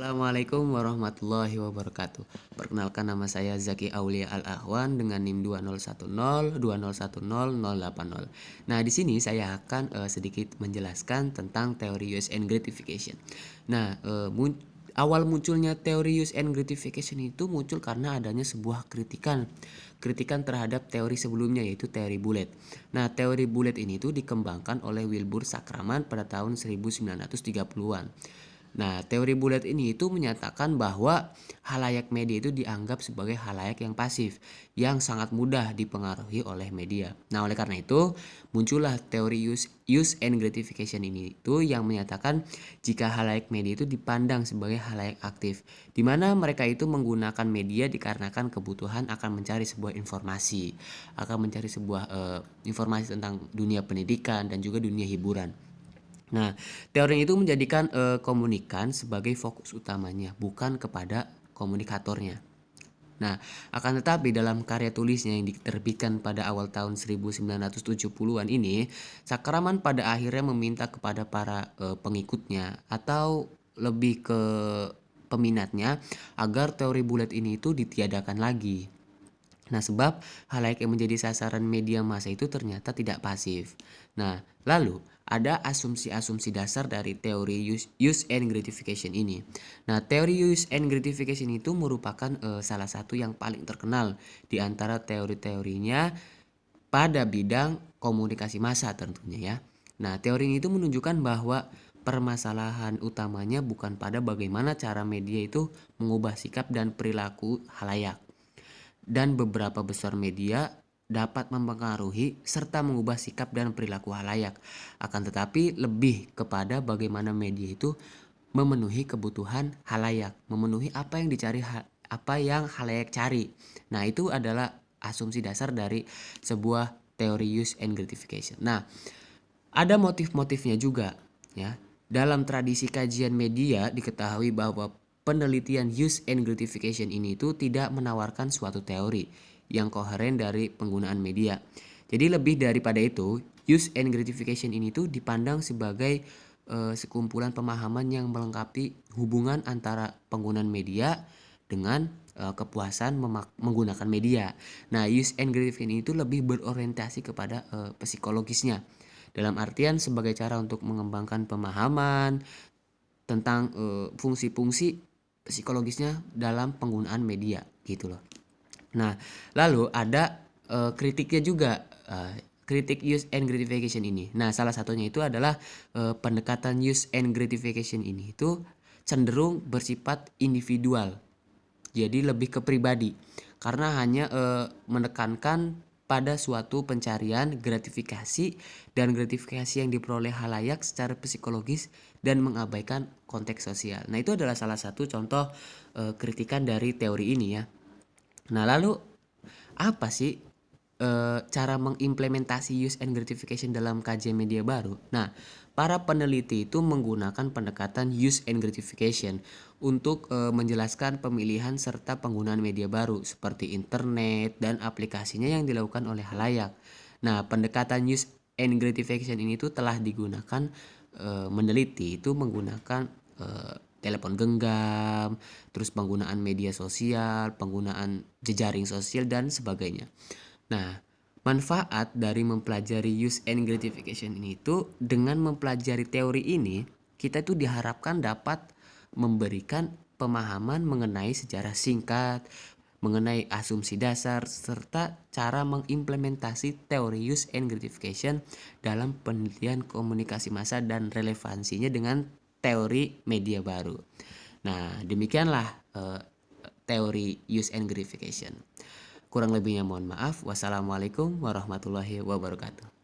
Assalamualaikum warahmatullahi wabarakatuh. Perkenalkan, nama saya Zaki Aulia Al-Ahwan dengan NIM 2010 Nah, di sini saya akan sedikit menjelaskan tentang teori use and gratification. Nah, awal munculnya teori use and gratification itu muncul karena adanya sebuah kritikan terhadap teori sebelumnya, yaitu teori bulat. Nah, teori bulat ini tuh dikembangkan oleh Wilbur Sacraman pada tahun 1930-an. Nah, teori bulat ini itu menyatakan bahwa halayak media itu dianggap sebagai halayak yang pasif, yang sangat mudah dipengaruhi oleh media. Nah, oleh karena itu muncullah teori use and gratification ini itu yang menyatakan jika halayak media itu dipandang sebagai halayak aktif, di mana mereka itu menggunakan media dikarenakan kebutuhan akan mencari sebuah informasi, informasi tentang dunia pendidikan dan juga dunia hiburan. Nah, teori itu menjadikan komunikan sebagai fokus utamanya, bukan kepada komunikatornya. Nah, akan tetapi dalam karya tulisnya yang diterbitkan pada awal tahun 1970-an ini, Sakraman pada akhirnya meminta kepada para pengikutnya atau lebih ke peminatnya agar teori bulat ini itu ditiadakan lagi. Nah, sebab halayak yang menjadi sasaran media massa itu ternyata tidak pasif. Nah, lalu ada asumsi-asumsi dasar dari teori use and gratification ini. Nah, teori use and gratification itu merupakan salah satu yang paling terkenal di antara teori-teorinya pada bidang komunikasi massa tentunya ya. Nah, teori ini itu menunjukkan bahwa permasalahan utamanya bukan pada bagaimana cara media itu mengubah sikap dan perilaku halayak, dan beberapa besar media dapat mempengaruhi serta mengubah sikap dan perilaku halayak, akan tetapi lebih kepada bagaimana media itu memenuhi kebutuhan halayak, memenuhi apa yang halayak cari. Nah, itu adalah asumsi dasar dari sebuah teori use and gratification. Nah, ada motif-motifnya juga ya. Dalam tradisi kajian media diketahui bahwa penelitian use and gratification ini itu tidak menawarkan suatu teori yang koheren dari penggunaan media. Jadi lebih daripada itu, use and gratification ini tuh dipandang sebagai sekumpulan pemahaman yang melengkapi hubungan antara penggunaan media dengan kepuasan menggunakan media. Nah, use and gratification itu lebih berorientasi kepada psikologisnya, dalam artian sebagai cara untuk mengembangkan pemahaman tentang fungsi-fungsi psikologisnya dalam penggunaan media gitu loh. Nah, lalu ada kritiknya juga, kritik use and gratification ini. Nah, salah satunya itu adalah pendekatan use and gratification ini itu cenderung bersifat individual, jadi lebih ke pribadi, karena hanya menekankan pada suatu pencarian gratifikasi dan gratifikasi yang diperoleh halayak secara psikologis dan mengabaikan konteks sosial. Nah, itu adalah salah satu contoh kritikan dari teori ini ya. Nah, lalu apa sih cara mengimplementasi use and gratification dalam kajian media baru? Nah, para peneliti itu menggunakan pendekatan use and gratification untuk menjelaskan pemilihan serta penggunaan media baru seperti internet dan aplikasinya yang dilakukan oleh halayak. Nah, pendekatan use and gratification ini tuh telah digunakan meneliti itu menggunakan telepon genggam, terus penggunaan media sosial, penggunaan jejaring sosial dan sebagainya. Nah, manfaat dari mempelajari use and gratification ini itu dengan mempelajari teori ini, kita itu diharapkan dapat memberikan pemahaman mengenai sejarah singkat, mengenai asumsi dasar, serta cara mengimplementasi teori use and gratification dalam penelitian komunikasi massa dan relevansinya dengan teori media baru. Nah, demikianlah teori use and gratification. Kurang lebihnya mohon maaf. Wassalamualaikum warahmatullahi wabarakatuh.